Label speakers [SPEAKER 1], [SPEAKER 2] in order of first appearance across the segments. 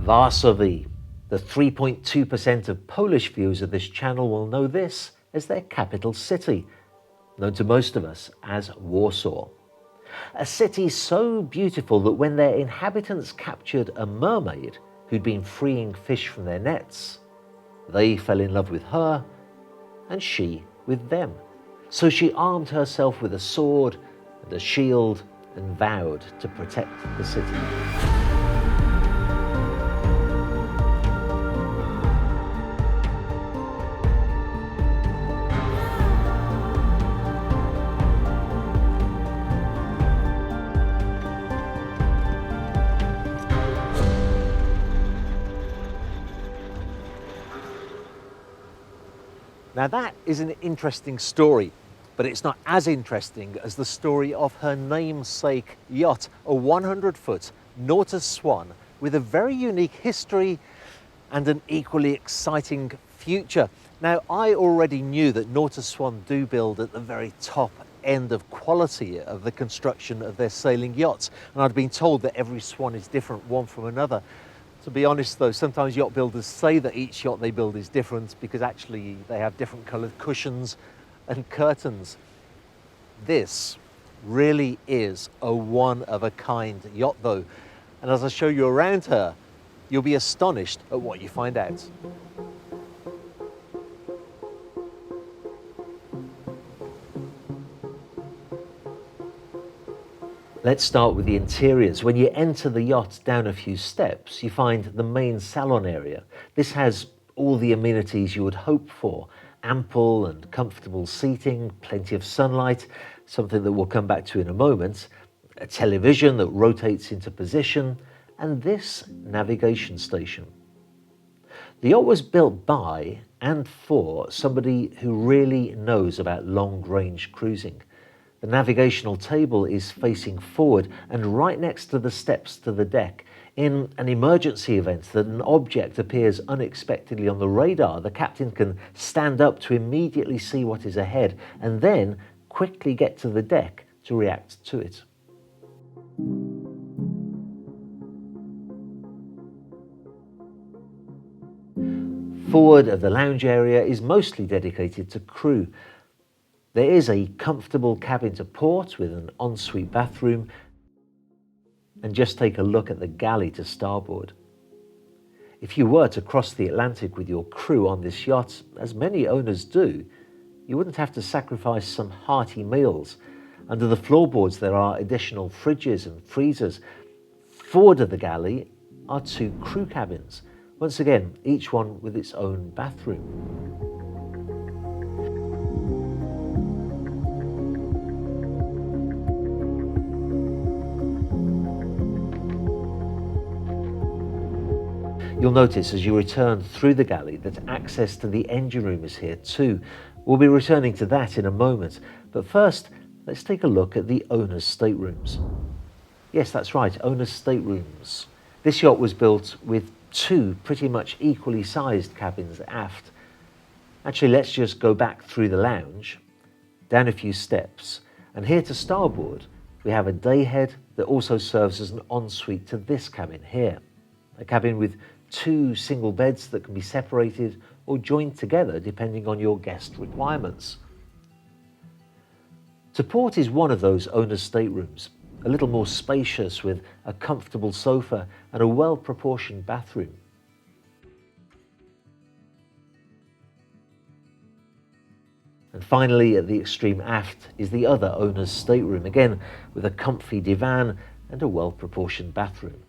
[SPEAKER 1] Varsovie. The 3.2% of Polish viewers of this channel will know this as their capital city, known to most of us as Warsaw. A city so beautiful that when their inhabitants captured a mermaid who'd been freeing fish from their nets, they fell in love with her and she with them. So she armed herself with a sword and a shield and vowed to protect the city. Now that is an interesting story, but it's not as interesting as the story of her namesake yacht, a 100-foot Nautor Swan with a very unique history and an equally exciting future. Now, I already knew that Nautor Swan do build at the very top end of quality of the construction of their sailing yachts, and I'd been told that every Swan is different one from another. To be honest though, sometimes yacht builders say that each yacht they build is different because actually they have different coloured cushions and curtains. This really is a one-of-a-kind yacht though, and as I show you around her, you'll be astonished at what you find out. Let's start with the interiors. When you enter the yacht down a few steps, you find the main salon area. This has all the amenities you would hope for. Ample and comfortable seating, plenty of sunlight, something that we'll come back to in a moment, a television that rotates into position, and this navigation station. The yacht was built by and for somebody who really knows about long-range cruising. The navigational table is facing forward and right next to the steps to the deck. In an emergency event that an object appears unexpectedly on the radar, the captain can stand up to immediately see what is ahead and then quickly get to the deck to react to it. Forward of the lounge area is mostly dedicated to crew. There is a comfortable cabin to port with an ensuite bathroom, and just take a look at the galley to starboard. If you were to cross the Atlantic with your crew on this yacht, as many owners do, you wouldn't have to sacrifice some hearty meals. Under the floorboards there are additional fridges and freezers. Forward of the galley are two crew cabins, once again each one with its own bathroom. You'll notice as you return through the galley that access to the engine room is here too. We'll be returning to that in a moment, but first let's take a look at the owner's staterooms. Yes, that's right, owner's staterooms. This yacht was built with two pretty much equally sized cabins aft. Actually, let's just go back through the lounge, down a few steps, and here to starboard we have a day head that also serves as an ensuite to this cabin here. A cabin with two single beds that can be separated or joined together depending on your guest requirements. To port is one of those owner's staterooms, a little more spacious with a comfortable sofa and a well-proportioned bathroom. And finally, at the extreme aft is the other owner's stateroom, again with a comfy divan and a well-proportioned bathroom.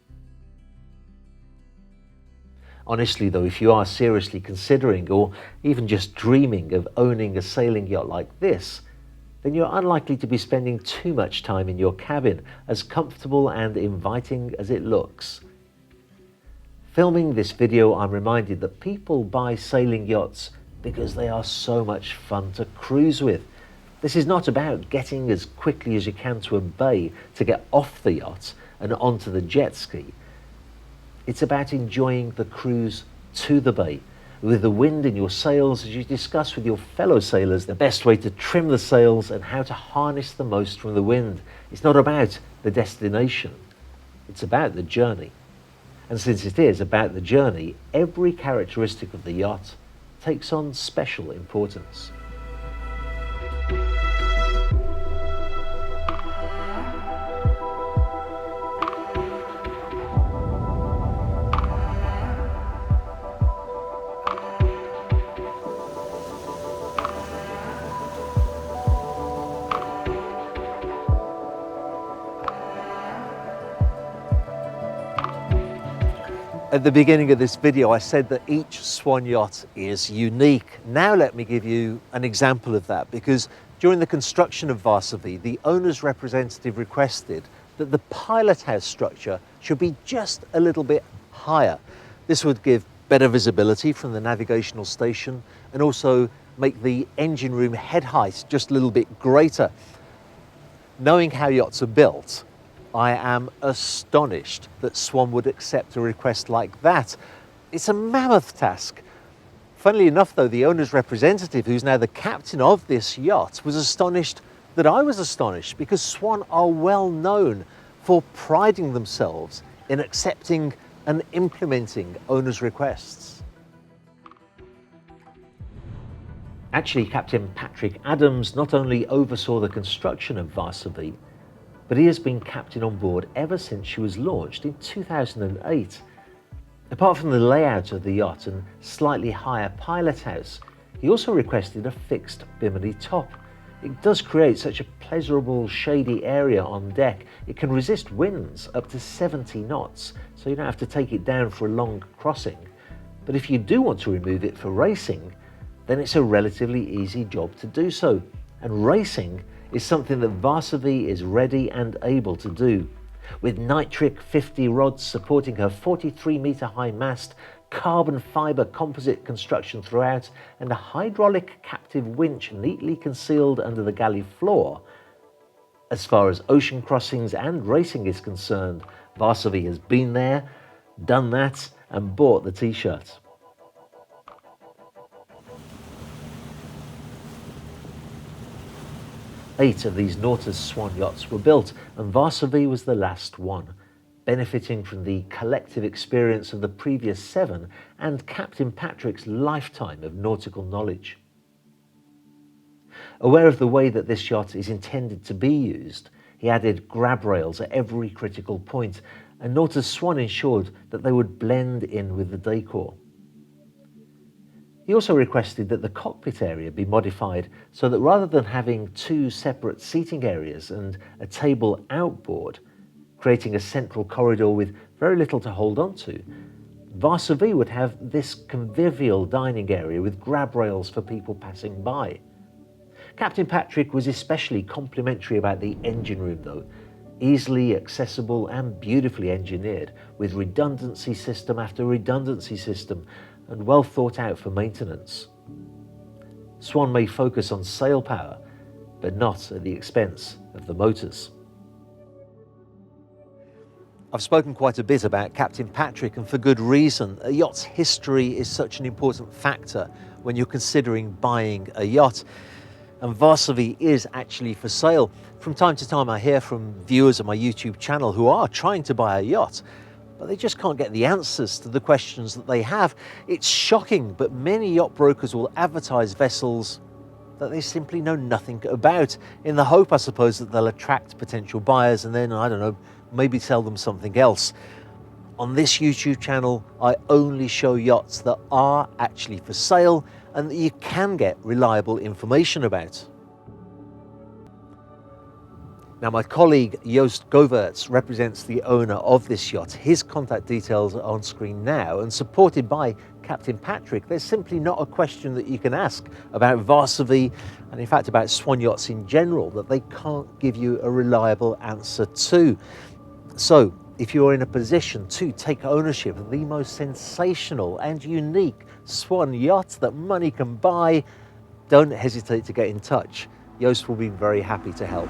[SPEAKER 1] Honestly though, if you are seriously considering or even just dreaming of owning a sailing yacht like this, then you're unlikely to be spending too much time in your cabin, as comfortable and inviting as it looks. Filming this video, I'm reminded that people buy sailing yachts because they are so much fun to cruise with. This is not about getting as quickly as you can to a bay to get off the yacht and onto the jet ski. It's about enjoying the cruise to the bay, with the wind in your sails as you discuss with your fellow sailors the best way to trim the sails and how to harness the most from the wind. It's not about the destination, it's about the journey. And since it is about the journey, every characteristic of the yacht takes on special importance. At the beginning of this video, I said that each Swan yacht is unique. Now let me give you an example of that, because during the construction of Varsovie, the owner's representative requested that the pilot house structure should be just a little bit higher. This would give better visibility from the navigational station and also make the engine room head height just a little bit greater. Knowing how yachts are built, I am astonished that Swan would accept a request like that. It's a mammoth task. Funnily enough, though, the owner's representative, who's now the captain of this yacht, was astonished that I was astonished, because Swan are well known for priding themselves in accepting and implementing owners' requests. Actually, Captain Patrick Adams not only oversaw the construction of Varsovie, but he has been captain on board ever since she was launched in 2008. Apart from the layout of the yacht and slightly higher pilot house, he also requested a fixed bimini top. It does create such a pleasurable shady area on deck. It can resist winds up to 70 knots, so you don't have to take it down for a long crossing. But if you do want to remove it for racing, then it's a relatively easy job to do so. And racing is something that Varsovie is ready and able to do. With nitric 50 rods supporting her 43-metre high mast, carbon fibre composite construction throughout, and a hydraulic captive winch neatly concealed under the galley floor. As far as ocean crossings and racing is concerned, Varsovie has been there, done that, and bought the t-shirt. 8 of these Nautor Swan yachts were built, and Varsovie was the last one, benefiting from the collective experience of the previous 7 and Captain Patrick's lifetime of nautical knowledge. Aware of the way that this yacht is intended to be used, he added grab rails at every critical point, and Nautor's Swan ensured that they would blend in with the decor. He also requested that the cockpit area be modified so that rather than having 2 separate seating areas and a table outboard, creating a central corridor with very little to hold on to, Varsovie would have this convivial dining area with grab rails for people passing by. Captain Patrick was especially complimentary about the engine room though, easily accessible and beautifully engineered, with redundancy system after redundancy system, and well thought out for maintenance. Swan may focus on sail power, but not at the expense of the motors. I've spoken quite a bit about Captain Patrick, and for good reason. A yacht's history is such an important factor when you're considering buying a yacht. And Varsovie is actually for sale. From time to time I hear from viewers of my YouTube channel who are trying to buy a yacht, but they just can't get the answers to the questions that they have. It's shocking, but many yacht brokers will advertise vessels that they simply know nothing about, in the hope, I suppose, that they'll attract potential buyers and then, I don't know, maybe sell them something else. On this YouTube channel, I only show yachts that are actually for sale and that you can get reliable information about. Now, my colleague Joost Govertz represents the owner of this yacht. His contact details are on screen now, and supported by Captain Patrick, there's simply not a question that you can ask about Varsovie, and in fact about Swan yachts in general, that they can't give you a reliable answer to. So, if you're in a position to take ownership of the most sensational and unique Swan yacht that money can buy, don't hesitate to get in touch. Joost will be very happy to help.